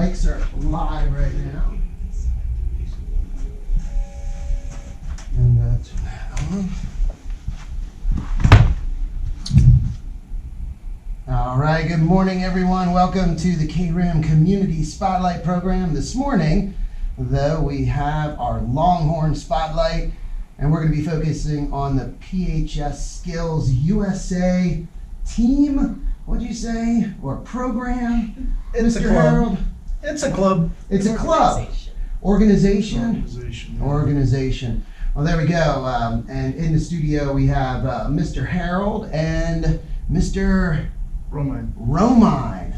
mics are live right now. And turn that on. All right, good morning everyone. Welcome to the KRIM Community Spotlight Program. This morning, though, we have our Longhorn Spotlight, and we're going to be focusing on the PHS Skills USA team. What'd you say? Or program? It's Mr. a club. Harold? It's a club. It's a club. Organization? Yeah. Organization. Well, there we go. And in the studio we have Mr. Harold and Mr. Romine,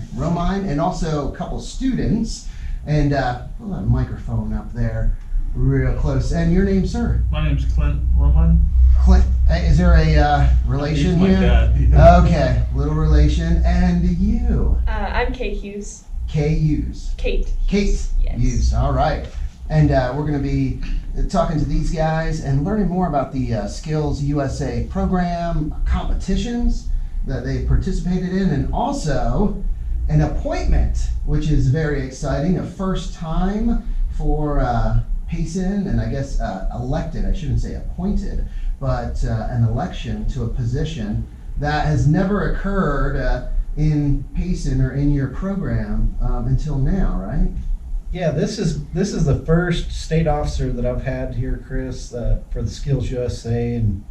and also a couple students. And pull that microphone up there real close. And your name, sir? My name's Clint Roman. Clint. Is there a relation He's my here? dad. Okay, little relation. And you? I'm Kate Hughes. Kay Hughes. Kate. Kate Yes. Hughes. All right. And we're going to be talking to these guys and learning more about the Skills USA program, competitions that they participated in, and also an appointment, which is very exciting, a first time for Payson, and I guess elected, I shouldn't say appointed, but an election to a position that has never occurred in Payson or in your program until now, right? Yeah, this is the first state officer that I've had here, Chris, for the Skills USA, and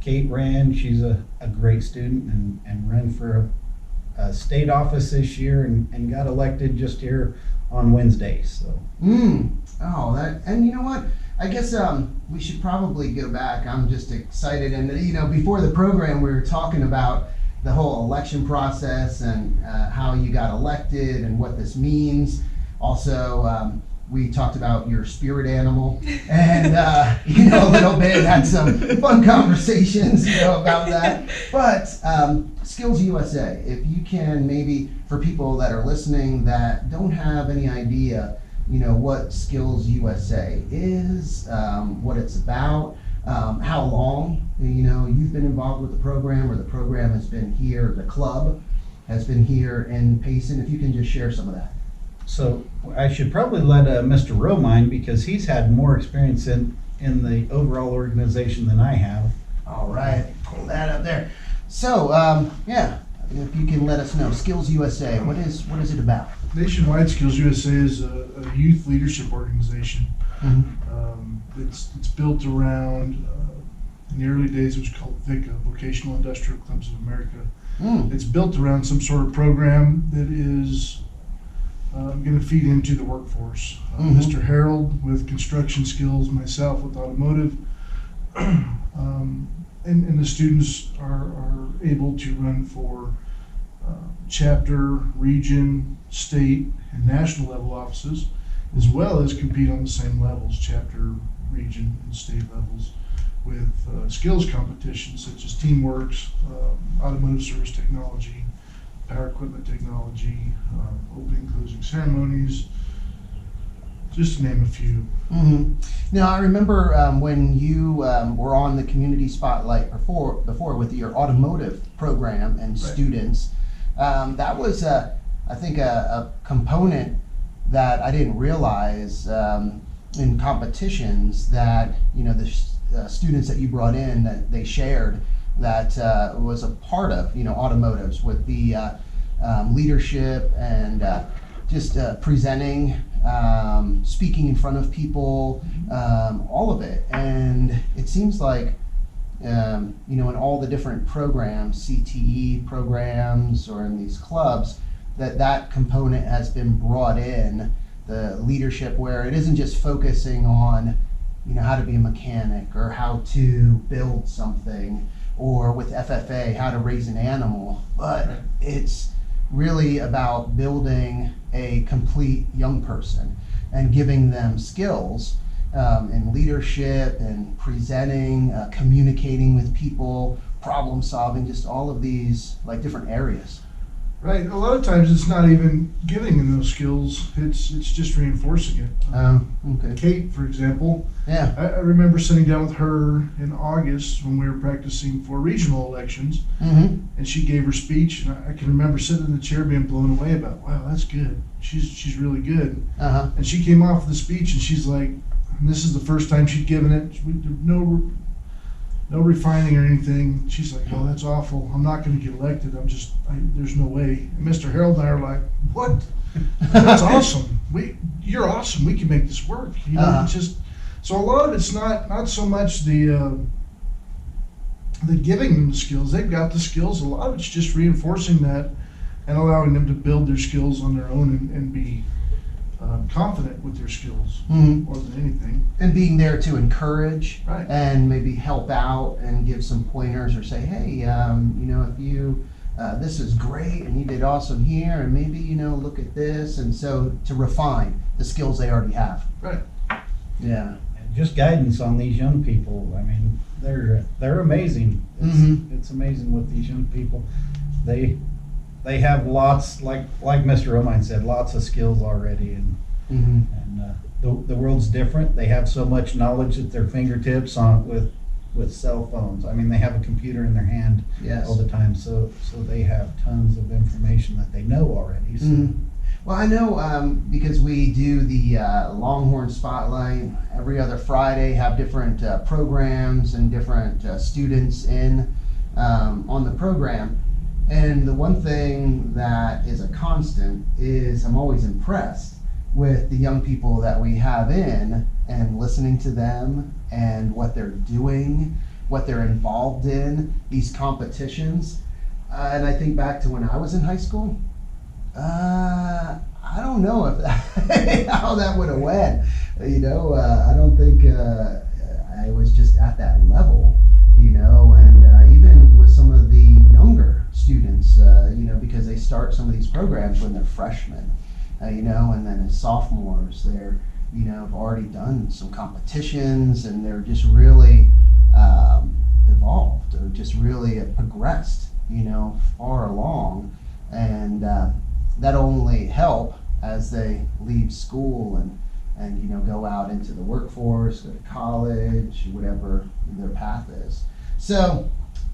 Kate ran. She's a great student and ran for a state office this year and got elected just here on Wednesday. So. Oh, that, and you know what? I guess we should probably go back. I'm just excited, and before the program, we were talking about the whole election process and how you got elected and what this means. Also, we talked about your spirit animal, and a little bit, had some fun conversations, about that. But Skills USA, if you can maybe, for people that are listening that don't have any idea, what Skills USA is, what it's about, how long, you've been involved with the program, or the program has been here, the club has been here in Payson. If you can just share some of that. So I should probably let Mr. Romine, because he's had more experience in the overall organization than I have. All right, pull that up there. So, if you can let us know, Skills USA, what is it about? Nationwide, Skills USA is a youth leadership organization. It's built around, in the early days it was called VICA, Vocational Industrial Clubs of America. It's built around some sort of program that is going to feed into the workforce. Mr. Harold with construction skills, myself with automotive, and the students are able to run for chapter, region, state, and national level offices, as well as compete on the same levels, chapter, region, and state levels, with skills competitions such as Teamworks, automotive service technology, power equipment technology, opening, closing ceremonies, just to name a few. Now, I remember when you were on the Community Spotlight before with your automotive program and students. That was, I think, a component that I didn't realize in competitions that, the students that you brought in, that they shared, that was a part of, automotives with the leadership and just presenting, speaking in front of people, all of it. And it seems like, in all the different programs, CTE programs, or in these clubs, that component has been brought in, the leadership, where it isn't just focusing on, how to be a mechanic or how to build something, or with FFA, how to raise an animal, but it's really about building a complete young person and giving them skills in leadership and presenting, communicating with people, problem solving, just all of these different areas. Right. A lot of times it's not even giving them those skills. It's just reinforcing it. Okay. Kate, for example, Yeah. I remember sitting down with her in August when we were practicing for regional elections, Mm-hmm. and she gave her speech, and I can remember sitting in the chair being blown away about, wow, that's good. She's really good. Uh-huh. And she came off the speech, and she's like, and this is the first time she'd given it. No refining or anything. She's like, oh, that's awful. I'm not going to get elected. There's no way. And Mr. Harold and I are like, what? That's awesome. You're awesome. We can make this work. You know, it's just, so a lot of it's not so much the giving them the skills. They've got the skills. A lot of it's just reinforcing that and allowing them to build their skills on their own and be confident with their skills more than anything. And being there to encourage, Right. and maybe help out and give some pointers or say, hey, if you, this is great and you did awesome here, and maybe, look at this. And so to refine the skills they already have. Right. Yeah. And just guidance on these young people. I mean, they're amazing. It's amazing with these young people. They have lots, like Mr. Romine said, lots of skills already, and the world's different. They have so much knowledge at their fingertips with cell phones. I mean, they have a computer in their hand all the time, so they have tons of information that they know already. So. Well, I know because we do the Longhorn Spotlight every other Friday, have different programs and different students in on the program. And the one thing that is a constant is I'm always impressed with the young people that we have in, and listening to them and what they're doing, what they're involved in, these competitions. And I think back to when I was in high school. I don't know if how that would have went. I don't think I was just at that level. And even with some of the younger students, because they start some of these programs when they're freshmen, and then as sophomores, they're, have already done some competitions, and they're just really evolved, or just really progressed, far along, and that'll only help as they leave school and go out into the workforce, go to college, whatever their path is. So,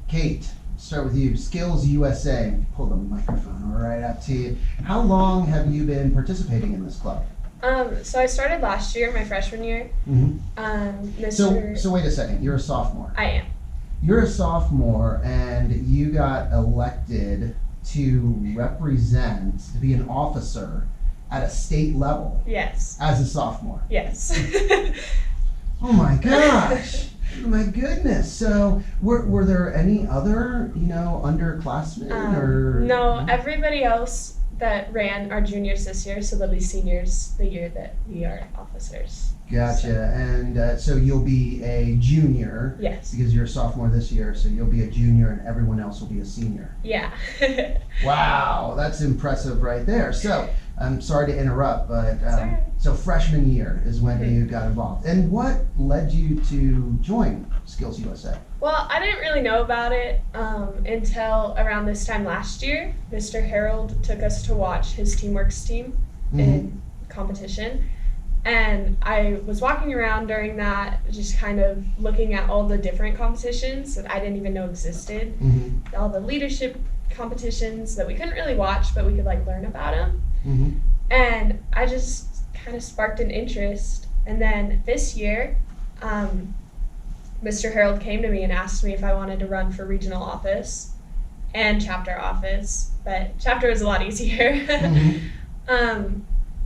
Kate, start with you. Skills USA. Pull the microphone right up to you. How long have you been participating in this club? So I started last year, my freshman year. So wait a second. You're a sophomore. I am. You're a sophomore, and you got elected to represent, to be an officer at a state level. Yes. As a sophomore. Yes. Oh my gosh. My goodness. So were there any other, underclassmen or? No, everybody else that ran are juniors this year, so they'll be seniors the year that we are officers. Gotcha. So. And so you'll be a junior. Yes. Because you're a sophomore this year, so you'll be a junior and everyone else will be a senior. Yeah. Wow, that's impressive right there. So I'm sorry to interrupt, but right. So freshman year is when you got involved. And what led you to join Skills USA? Well, I didn't really know about it until around this time last year. Mr. Harold took us to watch his Teamworks team in competition. And I was walking around during that, just kind of looking at all the different competitions that I didn't even know existed. All the leadership competitions that we couldn't really watch, but we could learn about them. And I just kind of sparked an interest. And then this year, Mr. Harold came to me and asked me if I wanted to run for regional office and chapter office, but chapter was a lot easier.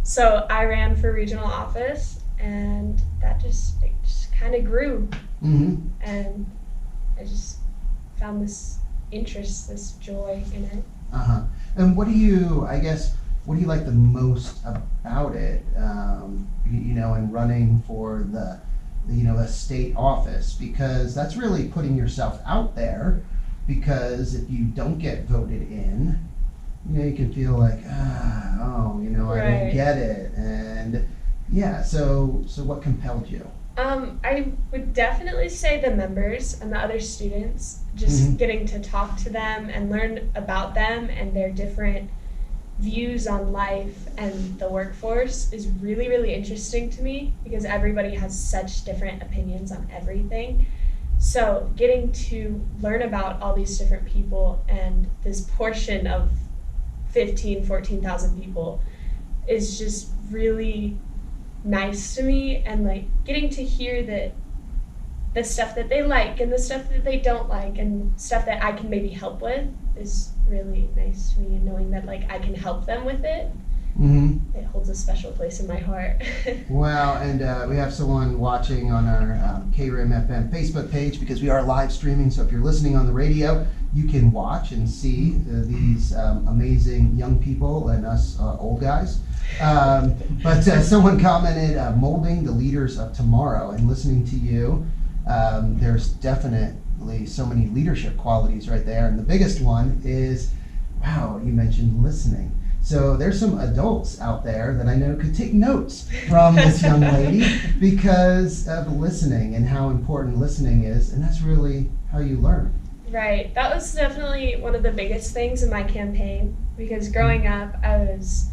So I ran for regional office, and that just kind of grew. And I just found this interest, this joy in it. And what do you like the most about it, in running for the a state office? Because that's really putting yourself out there, because if you don't get voted in, you can feel like, I didn't get it. And so what compelled you? I would definitely say the members and the other students, just getting to talk to them and learn about them and their different views on life and the workforce is really, really interesting to me because everybody has such different opinions on everything. So getting to learn about all these different people and this portion of 14,000 people is just really nice to me, and like getting to hear that the stuff that they like and the stuff that they don't like and stuff that I can maybe help with is really nice to me, and knowing that like I can help them with it, it holds a special place in my heart. Wow, and we have someone watching on our KRIM FM Facebook page because we are live streaming, so if you're listening on the radio, you can watch and see these amazing young people and us old guys. But someone commented, molding the leaders of tomorrow, and listening to you, there's definitely so many leadership qualities right there. And the biggest one is, wow, you mentioned listening. So there's some adults out there that I know could take notes from this young lady because of listening and how important listening is. And that's really how you learn. Right. That was definitely one of the biggest things in my campaign, because growing up, I was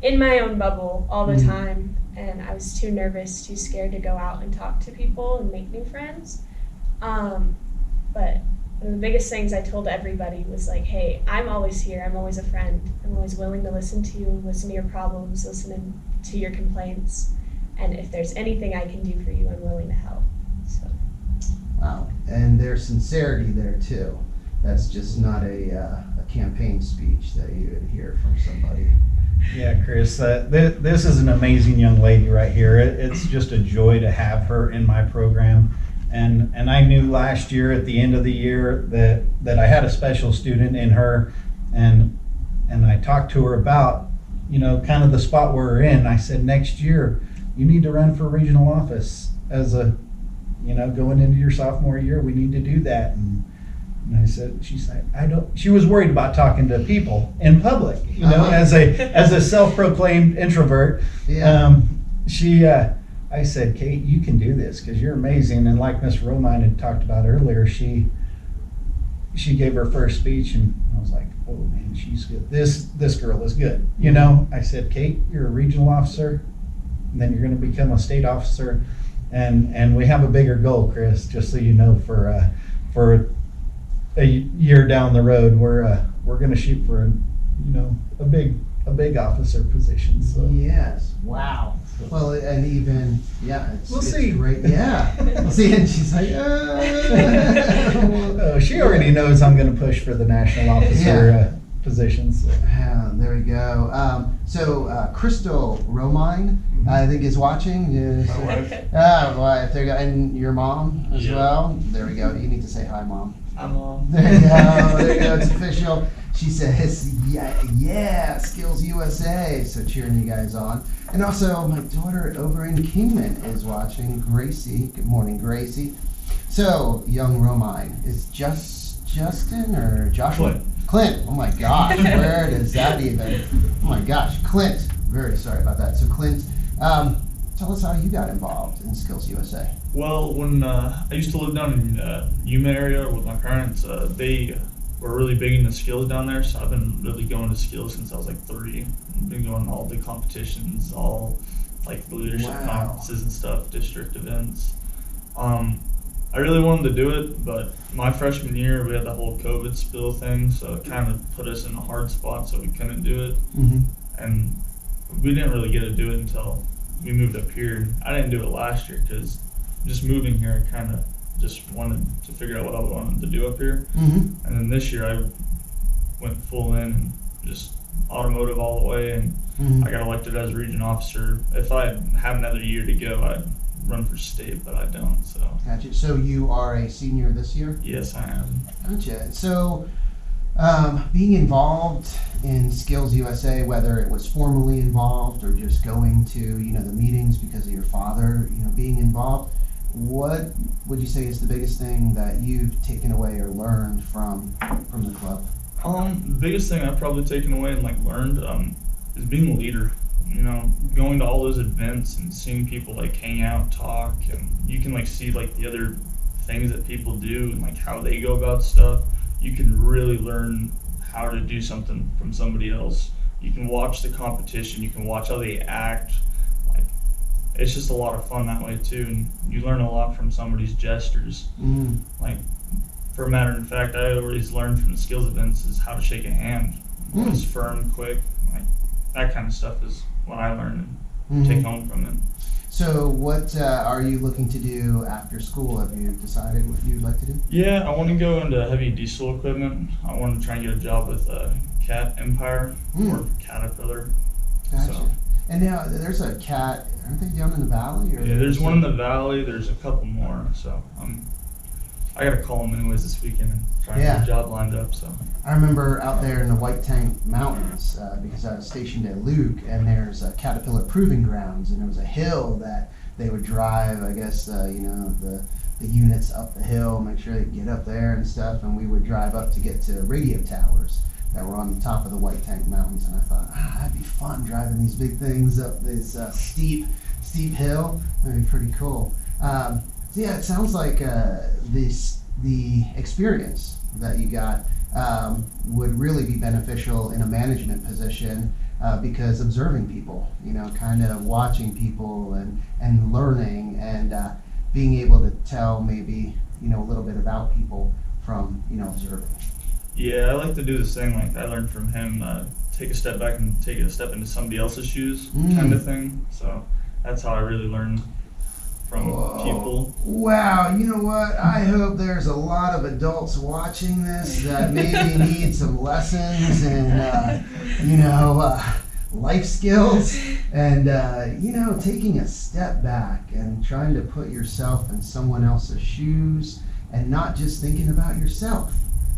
in my own bubble all the time, and I was too nervous, too scared to go out and talk to people and make new friends. But one of the biggest things I told everybody was like, hey, I'm always here. I'm always a friend. I'm always willing to listen to you, listen to your problems, listen to your complaints. And if there's anything I can do for you, I'm willing to help. So. Wow. And there's sincerity there too. That's just not a campaign speech that you would hear from somebody. Yeah, Chris, this is an amazing young lady right here. It's just a joy to have her in my program. And I knew last year at the end of the year that I had a special student in her, and I talked to her about, kind of the spot we're in. I said, next year you need to run for regional office as going into your sophomore year, we need to do that. And I said, she's like, she was worried about talking to people in public, as a self-proclaimed introvert. Yeah. I said, Kate, you can do this because you're amazing. And like Miss Romine had talked about earlier, she gave her first speech, and I was like, oh man, she's good. This girl is good. I said, Kate, you're a regional officer, and then you're going to become a state officer, and we have a bigger goal, Chris. Just so you know, for a year down the road, we're going to shoot for a big officer position. So yes. Wow. Well, and even we'll it's see. Great. Yeah. We'll see. And she's like, oh, she already knows I'm going to push for the national officer position. So. There we go. So Crystal Romine, I think, is watching. My wife. Wife. There you go. And your mom as well. There we go. You need to say hi, Mom. Hi, Mom. There you go. There you go. It's official. She says, yeah, Skills USA. So cheering you guys on. And also, my daughter over in Kingman is watching, Gracie. Good morning, Gracie. So, young Romine, is Justin or Joshua? Clint. Oh my gosh, where does that even? Oh my gosh, Clint. Very sorry about that. So, Clint, tell us how you got involved in Skills USA. Well, when I used to live down in Yuma area with my parents, they were really big into skills down there, so I've been really going to skills since I was like 3. I've been going to all the competitions, all like the leadership conferences and stuff, district events. I really wanted to do it, but my freshman year we had the whole COVID spill thing, so it kind of put us in a hard spot, so we couldn't do it. And we didn't really get to do it until we moved up here. I didn't do it last year because just moving here, I kind of just wanted to figure out what I wanted to do up here. And then this year I went full in and just automotive all the way, and I got elected as a region officer. If I had another year to go, I'd run for state, but I don't. So. Gotcha. So you are a senior this year? Yes, I am. Gotcha. So being involved in Skills USA, whether it was formally involved or just going to the meetings because of your father, being involved, what would you say is the biggest thing that you've taken away or learned from the club? The biggest thing I've probably taken away and learned is being a leader. you know, going to all those events and seeing people like hang out, talk, and you can like see like the other things that people do and like how they go about stuff. You can really learn how to do something from somebody else. You can watch the competition, you can watch how they act. Like, it's just a lot of fun that way too, and you learn a lot from somebody's gestures. Like, for a matter of fact, I always learned from the skills events is how to shake a hand. It's firm, quick, like that kind of stuff is what I learned and take home from it. So what are you looking to do after school? Have you decided what you'd like to do? Yeah, I want to go into heavy diesel equipment. I want to try and get a job with Cat Empire or Caterpillar. Gotcha. So. And now there's a cat, aren't they down in the valley? Or Yeah, there's one in the valley. There's a couple more. So I got to call them anyways this weekend and try and get a job lined up. So I remember out there in the White Tank Mountains because I was stationed at Luke, and there's a Caterpillar proving grounds, and there was a hill that they would drive. I guess you know, the units up the hill, make sure they get up there and stuff, and we would drive up to get to radio towers that were on the top of the White Tank Mountains. And I thought, that'd be fun driving these big things up this steep hill. That'd be pretty cool. So yeah, it sounds like the experience that you got would really be beneficial in a management position because observing people, you know, kind of watching people and learning and being able to tell maybe, you know, a little bit about people from, you know, observing. yeah, I like to do this thing like I learned from him, take a step back and take a step into somebody else's shoes kind of thing. So that's how I really learn from people. Wow, you know what? I hope there's a lot of adults watching this that maybe need some lessons and, you know, life skills and, you know, taking a step back and trying to put yourself in someone else's shoes and not just thinking about yourself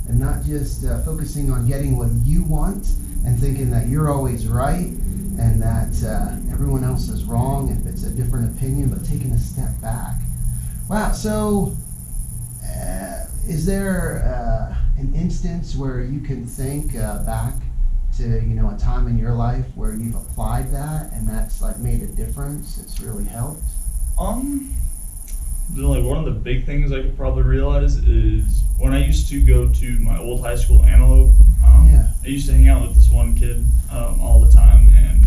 and not just focusing on getting what you want and thinking that you're always right and that everyone else is wrong if it's a different opinion, but taking a step back. Wow, so is there an instance where you can think back to, you know, a time in your life where you've applied that and that's like made a difference, it's really helped? Like one of the big things I could probably realize is when I used to go to my old high school, Antelope, I used to hang out with this one kid all the time, and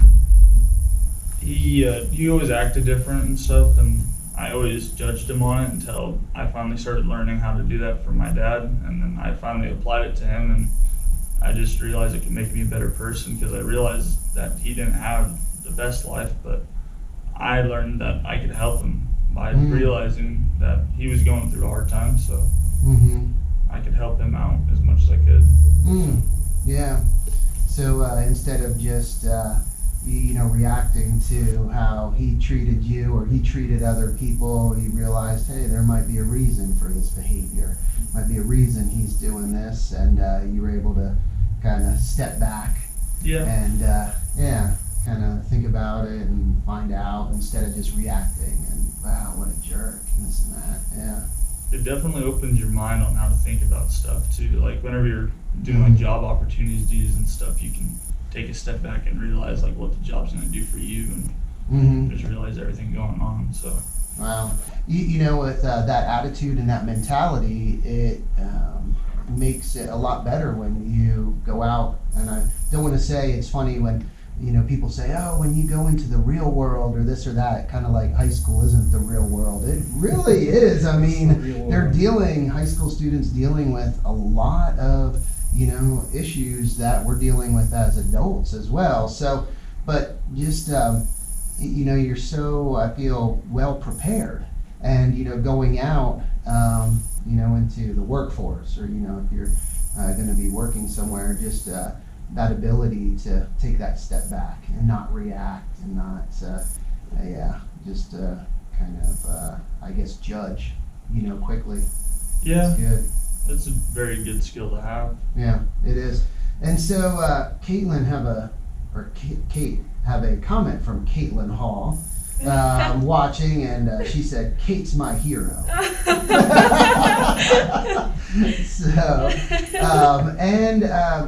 he always acted different and stuff, and I always judged him on it until I finally started learning how to do that for my dad, and then I finally applied it to him, and I just realized it could make me a better person because I realized that he didn't have the best life, but I learned that I could help him by realizing that he was going through a hard time, so I could help him out as much as I could. Yeah. So instead of just you know, reacting to how he treated you or he treated other people, you realized, hey, there might be a reason for this behavior. Might be a reason he's doing this, and you were able to kind of step back and kind of think about it and find out instead of just reacting and wow, what a jerk, and this and that. Yeah. It definitely opens your mind on how to think about stuff too. Like whenever you're doing like job opportunities and stuff, you can take a step back and realize like what the job's going to do for you and just realize everything going on. So wow, you know, with that attitude and that mentality, it makes it a lot better when you go out. And I don't want to say it's funny when, you know, people say, oh, when you go into the real world or this or that, kind of like high school isn't the real world. It really is. I mean, high school students dealing with a lot of, you know, issues that we're dealing with as adults as well. So, but just, you know, you're so, I feel, well prepared. And, you know, going out, you know, into the workforce or, you know, if you're going to be working somewhere, just that ability to take that step back and not react and not, just kind of, I guess, judge, you know, quickly. Yeah. It's good. It's a very good skill to have. Yeah, it is. And so Kate have a comment from Caitlin Hall. watching, and she said, "Kate's my hero."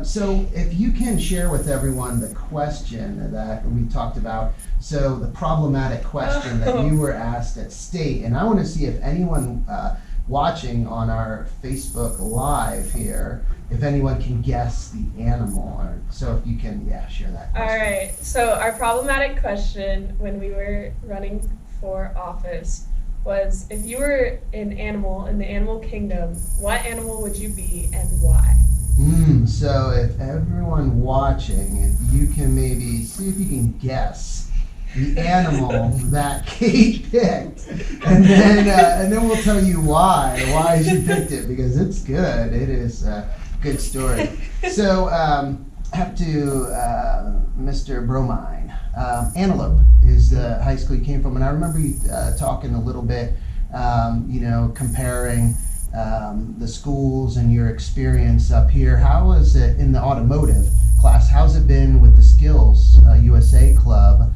So if you can share with everyone the question that we talked about, so the problematic question that you were asked at state, and I want to see if anyone watching on our Facebook Live here, if anyone can guess the animal. Or, so if you can, share that question. All right. So our problematic question when we were running for office was, if you were an animal in the animal kingdom, what animal would you be and why? So if everyone watching, if you can maybe see if you can guess the animal that Kate picked, and then we'll tell you why she picked it, because it's good. It is a good story. So I have to, Mr. Bromine, Antelope is the high school you came from, and I remember you talking a little bit, comparing the schools and your experience up here. How was it in the automotive class? How's it been with the Skills USA Club,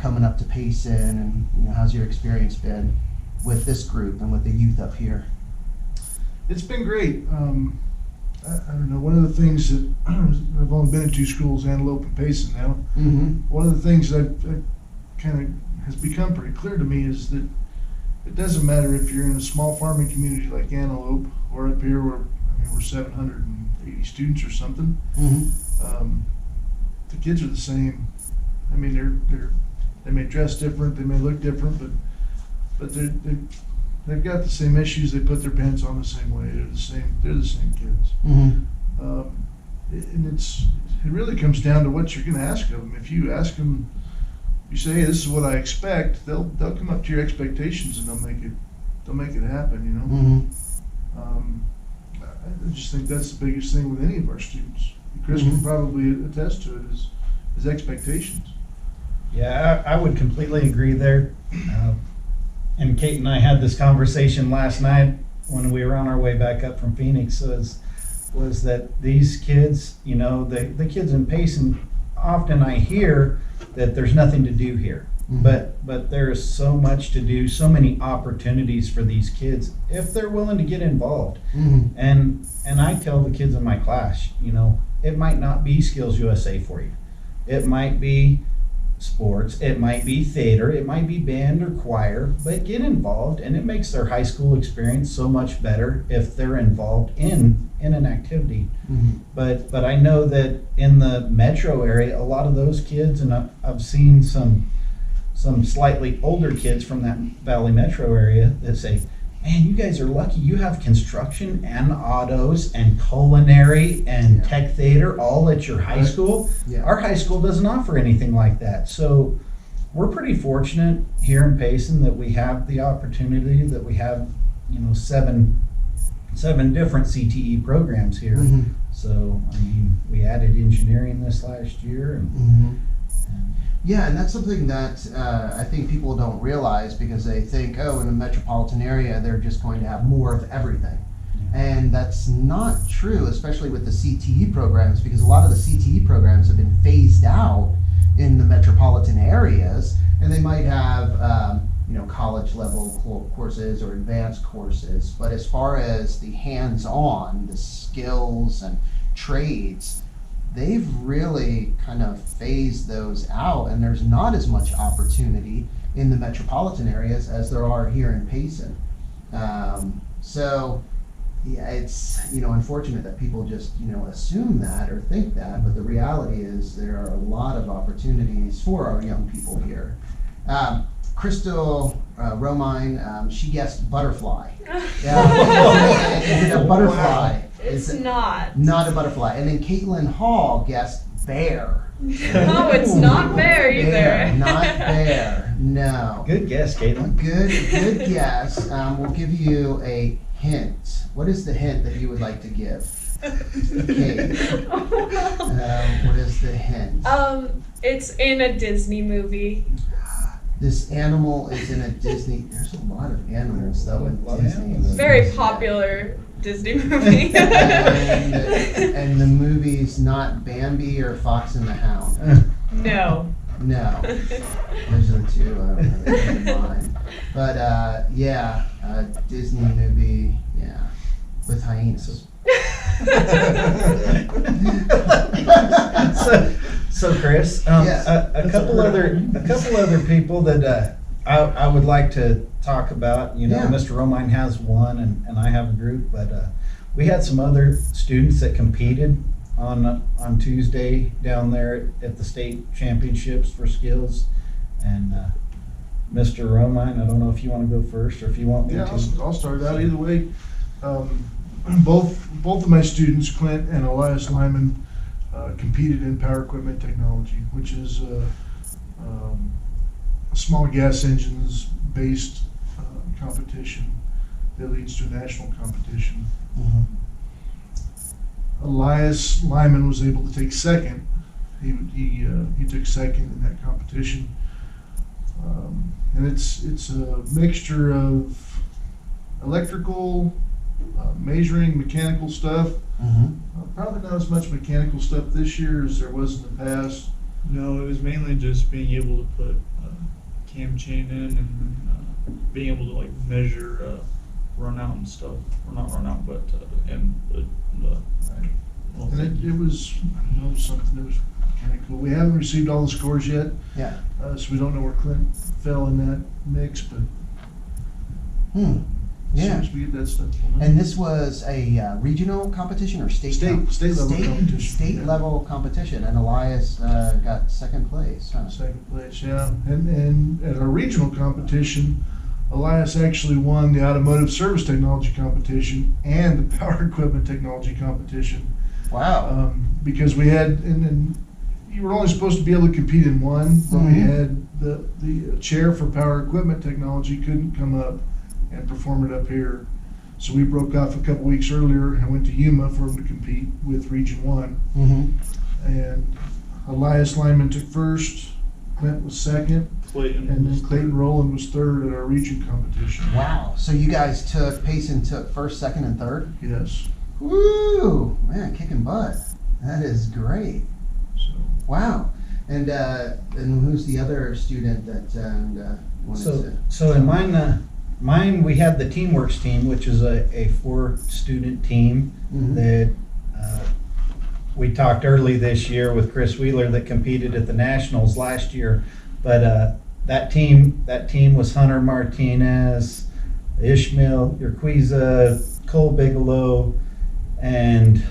coming up to Payson, and how's your experience been with this group and with the youth up here? It's been great. I don't know, one of the things that I've only been in two schools, Antelope and Payson now. One of the things that kind of has become pretty clear to me is that it doesn't matter if you're in a small farming community like Antelope or up here where we're 780 students or something. The kids are the same. I mean, they may dress different, they may look different, but they've got the same issues. They put their pants on the same way. They're the same kids. And it really comes down to what you're going to ask of them. If you ask them, you say, "Hey, this is what I expect," they'll come up to your expectations and they'll make it happen. I just think that's the biggest thing with any of our students. Chris can probably attest to it, is expectations. Yeah, I would completely agree there. And Kate and I had this conversation last night when we were on our way back up from Phoenix, was that these kids, the kids in Payson, often I hear that there's nothing to do here. But there's so much to do, so many opportunities for these kids if they're willing to get involved. And I tell the kids in my class, it might not be Skills USA for you. It might be sports, it might be theater, it might be band or choir, but get involved, and it makes their high school experience so much better if they're involved in an activity. But I know that in the metro area, a lot of those kids, and I've seen some slightly older kids from that Valley metro area that say, "Man, you guys are lucky. You have construction and autos and culinary and tech theater all at your high school." Our high school doesn't offer anything like that. So we're pretty fortunate here in Payson that we have the opportunity, that we have, seven different CTE programs here. So, we added engineering this last year. And that's something that I think people don't realize, because they think, in the metropolitan area, they're just going to have more of everything. And that's not true, especially with the CTE programs, because a lot of the CTE programs have been phased out in the metropolitan areas, and they might have, college level courses or advanced courses. But as far as the hands-on, the skills and trades, they've really kind of phased those out, and there's not as much opportunity in the metropolitan areas as there are here in Payson. It's unfortunate that people just assume that or think that, but the reality is there are a lot of opportunities for our young people here. Crystal Romine, she guessed butterfly. Is it a butterfly? It's not. Not a butterfly. And then Caitlin Hall guessed bear. No, it's not bear either. Bear, not bear. No. Good guess, Caitlin. Good guess. We'll give you a hint. What is the hint that you would like to give? Okay. What is the hint? It's in a Disney movie. This animal is in a Disney. There's a lot of animals though in Disney. Very popular Disney movie. and the movie's not Bambi or Fox and the Hound. No. No. Those are the two that come to mind. But yeah, Disney movie, yeah, with hyenas. So Chris, Yes. a couple other people that I would like to talk about. You know, Yeah. Mr. Romine has one, and I have a group, but we had some other students that competed on Tuesday down there at the state championships for skills, and Mr. Romine, I don't know if you want to go first or if you want me Yeah, to. I'll start out either way. Both of my students, Clint and Elias Lyman, competed in power equipment technology, which is a small gas engines based competition that leads to a national competition. Mhm. Elias Lyman was able to take second. He took second in that competition, and it's a mixture of electrical, measuring, mechanical stuff. Mhm. Probably not as much mechanical stuff this year as there was in the past. No, it was mainly just being able to put cam chain in and being able to like measure run out and stuff. Or not run out, but And it was, I don't know, something that was kind of cool. We haven't received all the scores yet, Yeah. so we don't know where Clint fell in that mix, but as soon Yeah. as we get that stuff. we'll know. And this was a regional competition or state State level competition, State yeah. level competition, and Elias got second place. Huh? Second place, yeah. And at our regional competition, Elias actually won the automotive service technology competition and the power equipment technology competition. Wow. Because we had, and you were only supposed to be able to compete in one, but we had the chair for power equipment technology couldn't come up and perform it up here. So we broke off a couple weeks earlier and went to Yuma for him to compete with Region 1. Mm-hmm. And Elias Lyman took first, Clint was second, Clayton. and then was Clayton third. Rowland was third at our region competition. Wow. So you guys Payson took first, second, and third? Yes, Woo! Man, kicking butt. That is great. so. Wow. And who's the other student that wanted to? So in mine we had the Teamworks team, which is a 4-student team Mhm. that we talked early this year with Chris Wheeler that competed at the Nationals last year. But that team was Hunter Martinez, Ishmael Urquiza, Cole Bigelow, and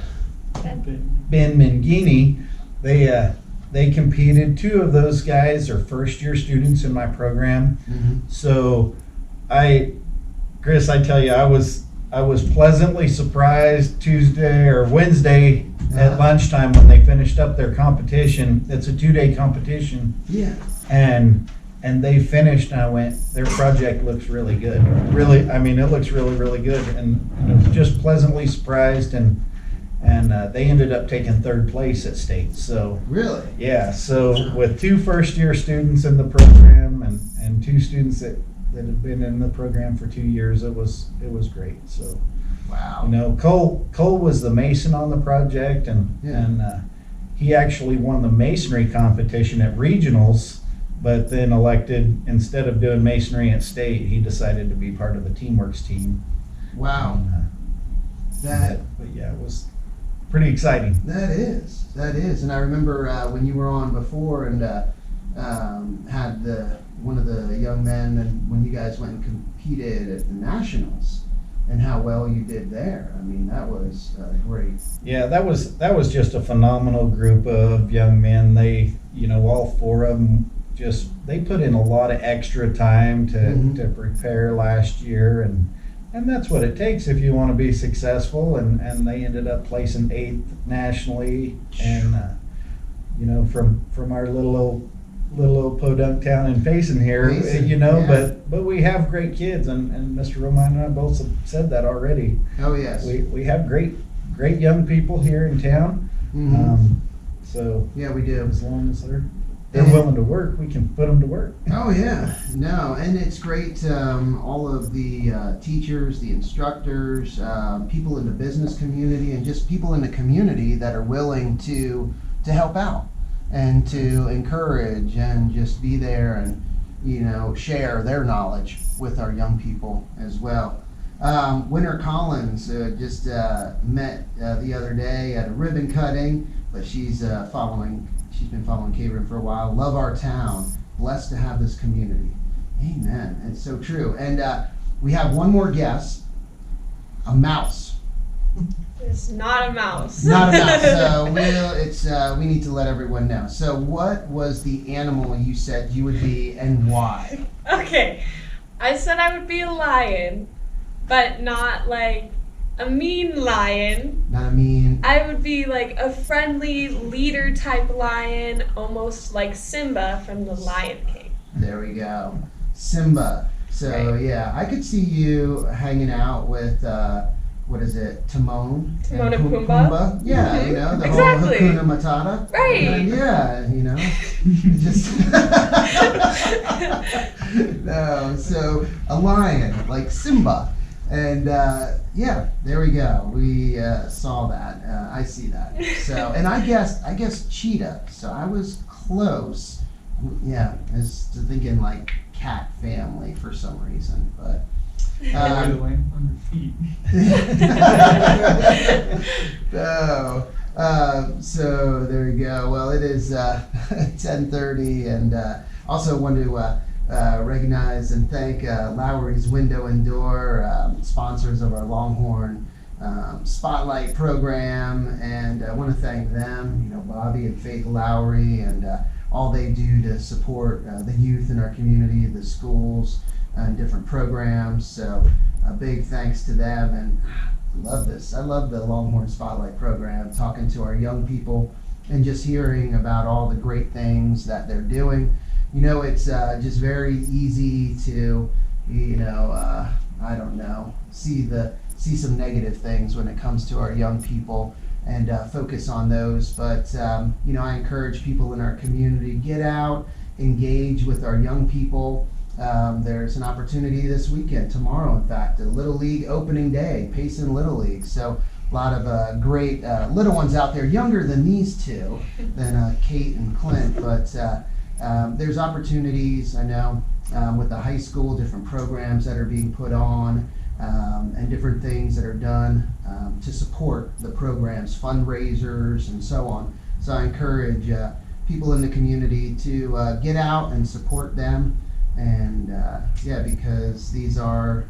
Ben Mangini. They competed. 2 of those guys are first-year students in my program. Mhm. So Chris, I tell you, I was pleasantly surprised Tuesday or Wednesday at Uh-huh. lunchtime when they finished up their competition. It's a 2-day competition, Yeah. and they finished, and I went, their project looks really good. Really, I mean, it looks really, really good, and I was just pleasantly surprised, and they ended up taking 3rd place at state. So Really? yeah, so with 2 first-year students in the program and 2 students that have been in the program for 2 years, it was great. So, Wow. you know, Cole was the mason on the project, and he actually won the masonry competition at regionals, but then elected, instead of doing masonry at state, he decided to be part of the Teamworks team. Wow. And, That but yeah, it was pretty exciting. That is, and I remember when you were on before and had one of the young men, and when you guys went and competed at the nationals, and how well you did there. I mean, that was great. Yeah, that was just a phenomenal group of young men. They, you know, all 4 of them they put in a lot of extra time to prepare last year, and that's what it takes if you want to be successful. And they ended up placing 8th nationally, and you know, from our little old podunk town in Payson here, Payson, you know, yeah. but we have great kids, and Mr. Romine and I both have said that already. Oh yes. We have great young people here in town. Mhm. So Yeah, we do. as long as they're willing to work, we can put them to work. Oh yeah, no, and it's great. All of the teachers, the instructors, people in the business community, and just people in the community that are willing to help out. and to encourage and just be there and, share their knowledge with our young people as well. Winter Collins just met the other day at a ribbon cutting, but she's been following KRIM for a while. Love our town. Blessed to have this community. Amen. It's so true. And we have one more guest, a mouse. It's not a mouse. Not a mouse. So we need to let everyone know. So what was the animal you said you would be and why? Okay. I said I would be a lion, but not like a mean lion. Not a mean. I would be like a friendly leader type lion, almost like Simba from The Lion King. There we go. Simba. So Right. yeah, I could see you hanging out with what is it? Timon Timon and Pumbaa? Yeah, Mhm. the Exactly. whole Hakuna Matata. Right. And just no. So a lion like Simba, and there we go. We saw that. I see that. So and I guess cheetah. So I was close. Yeah, as to thinking like cat family for some reason, but. By the way, on your feet. So there you go. Well, it is 10:30, and also want to recognize and thank Lowry's Window and Door, sponsors of our Longhorn Spotlight program, and I want to thank them. Bobby and Faith Lowry, and all they do to support the youth in our community, the schools, and different programs. So a big thanks to them, and I love this. I love the Longhorn Spotlight program, talking to our young people and just hearing about all the great things that they're doing. It's just very easy to, I don't know, see some negative things when it comes to our young people and focus on those. But, I encourage people in our community, get out, engage with our young people. There's an opportunity this weekend, tomorrow in fact, a Little League opening day, Payson Little League. So a lot of great little ones out there, younger than these two, than Kate and Clint. But there's opportunities, I know, with the high school, different programs that are being put on, and different things that are done to support the programs, fundraisers, and so on. So I encourage people in the community to get out and support them. And because these are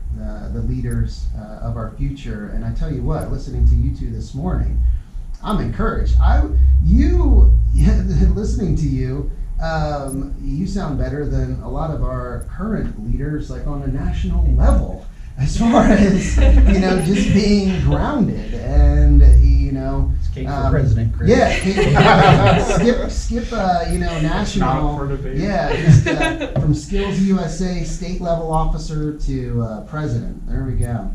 the leaders of our future. And I tell you what, listening to you two this morning, I'm encouraged. Listening to you, you sound better than a lot of our current leaders, like on a national level, as far as just being grounded and It's Kate for president, Chris. Yeah, skip national. Not for debate. Yeah, just from Skills USA state level officer to president. There we go.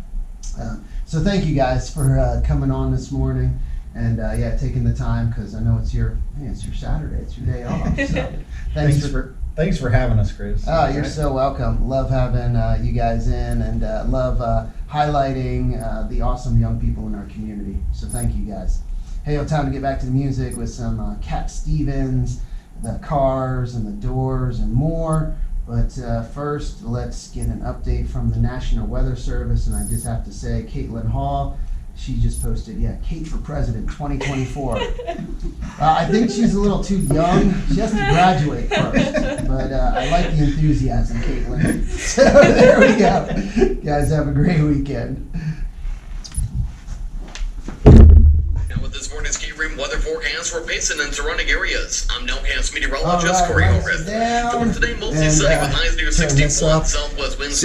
So thank you guys for coming on this morning and taking the time, because I know it's your Saturday, it's your day off. So Thanks for having us, Chris. Oh, you're so welcome. Love having you guys in, and love highlighting the awesome young people in our community. So thank you guys. Hey, it's time to get back to the music with some Cat Stevens, the Cars and the Doors and more. But first, let's get an update from the National Weather Service. And I just have to say, Caitlin Hall, she just posted, Kate for President 2024. I think she's a little too young. She has to graduate first. But I like the enthusiasm, Caitlin. So there we go. Guys, have a great weekend. Now with this morning's KRIM weather forecast for Payson and surrounding areas, I'm Nowcast meteorologist Corey Horeth. For today, mostly sunny with highs near 61, southwest winds.